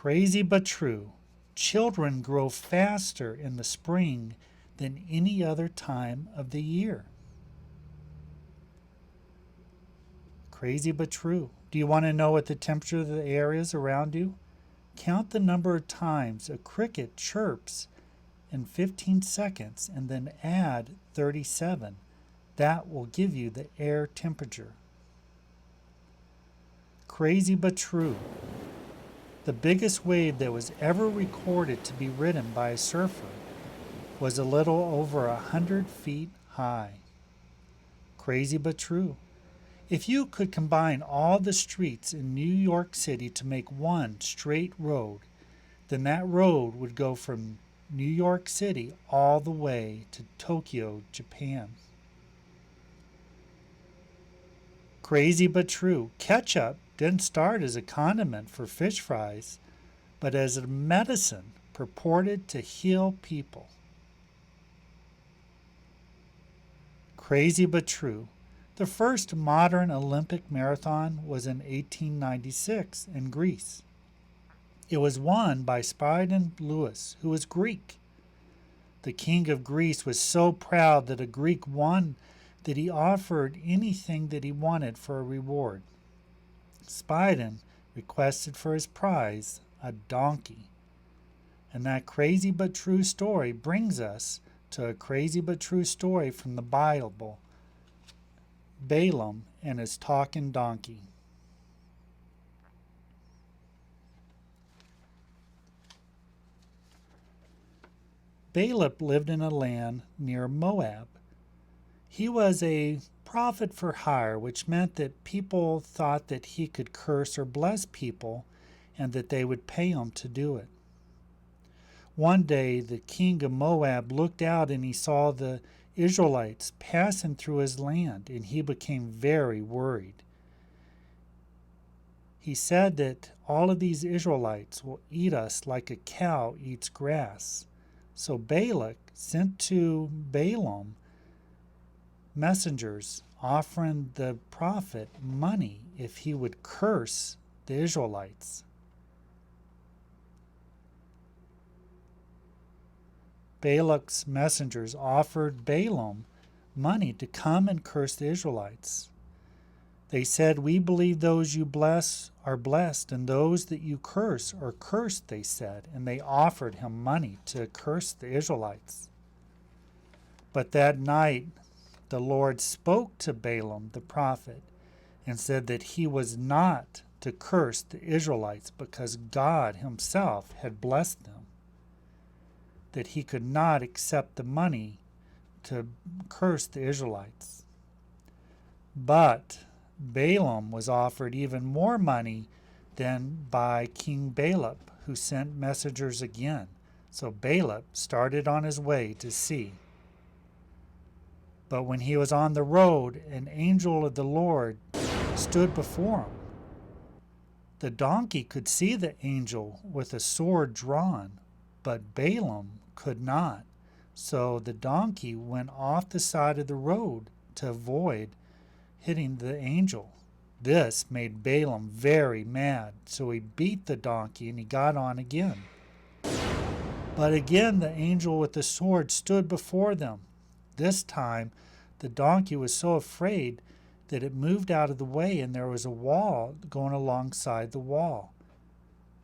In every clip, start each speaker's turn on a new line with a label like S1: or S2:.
S1: Crazy but true. Children grow faster in the spring than any other time of the year. Crazy but true. Do you want to know what the temperature of the air is around you? Count the number of times a cricket chirps in 15 seconds and then add 37. That will give you the air temperature. Crazy but true. The biggest wave that was ever recorded to be ridden by a surfer was a little over 100 feet high. Crazy but true. If you could combine all the streets in New York City to make one straight road, then that road would go from New York City all the way to Tokyo, Japan. Crazy but true. Ketchup didn't start as a condiment for fish fries, but as a medicine purported to heal people. Crazy but true. The first modern Olympic marathon was in 1896 in Greece. It was won by Spiridon Lewis, who was Greek. The king of Greece was so proud that a Greek won that he offered anything that he wanted for a reward. Spiridon requested for his prize a donkey. And that crazy but true story brings us to a crazy but true story from the Bible, Balaam and his talking donkey. Balaam lived in a land near Moab. He was a prophet for hire, which meant that people thought that he could curse or bless people and that they would pay him to do it. One day the king of Moab looked out and he saw the Israelites passing through his land, and he became very worried. He said that all of these Israelites will eat us like a cow eats grass. So Balak sent to Balaam messengers offering the prophet money if he would curse the Israelites. Balak's messengers offered Balaam money to come and curse the Israelites. They said, "We believe those you bless are blessed, and those that you curse are cursed," they said, and they offered him money to curse the Israelites. But that night the Lord spoke to Balaam the prophet and said that he was not to curse the Israelites because God himself had blessed them, that he could not accept the money to curse the Israelites. But Balaam was offered even more money than by King Balak, who sent messengers again. So Balak started on his way to sea. But when he was on the road, an angel of the Lord stood before him. The donkey could see the angel with a sword drawn, but Balaam could not. So the donkey went off the side of the road to avoid hitting the angel. This made Balaam very mad, so he beat the donkey and he got on again. But again the angel with the sword stood before them. This time the donkey was so afraid that it moved out of the way, and there was a wall going alongside the wall.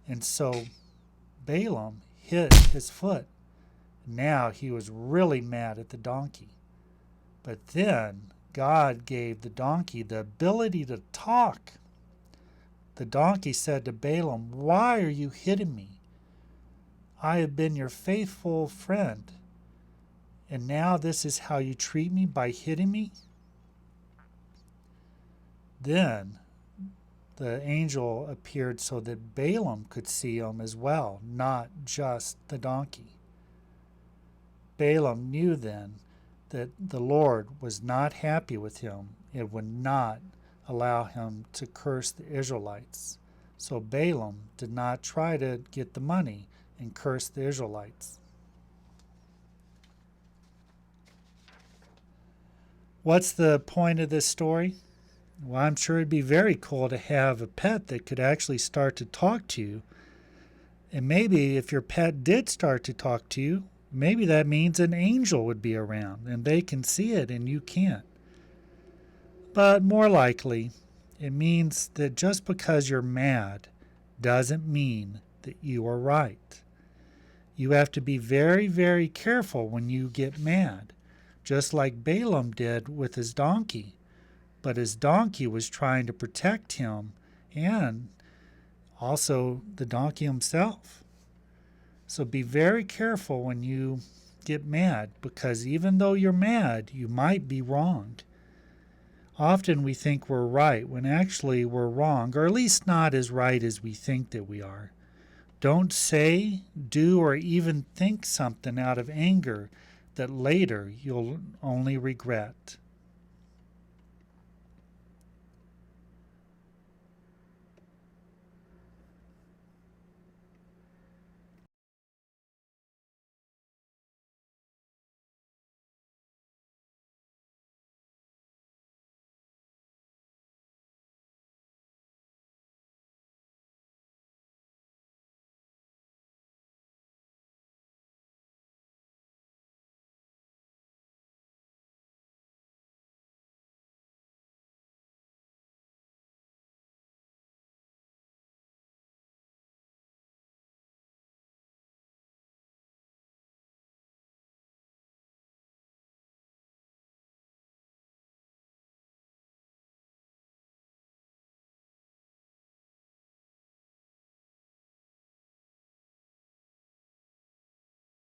S1: And so Balaam hit his foot. Now he was really mad at the donkey. But then God gave the donkey the ability to talk. The donkey said to Balaam, "Why are you hitting me? I have been your faithful friend, and now this is how you treat me by hitting me?" Then the angel appeared so that Balaam could see him as well, not just the donkey. Balaam knew then that the Lord was not happy with him and would not allow him to curse the Israelites. So Balaam did not try to get the money and curse the Israelites. What's the point of this story? I'm sure it'd be very cool to have a pet that could actually start to talk to you. And maybe if your pet did start to talk to you, maybe that means an angel would be around and they can see it and you can't. But more likely, it means that just because you're mad doesn't mean that you are right. You have to be very, very careful when you get mad, just like Balaam did with his donkey. But his donkey was trying to protect him and also the donkey himself. So be very careful when you get mad, because even though you're mad, you might be wronged. Often we think we're right when actually we're wrong, or at least not as right as we think that we are. Don't say, do, or even think something out of anger that later you'll only regret.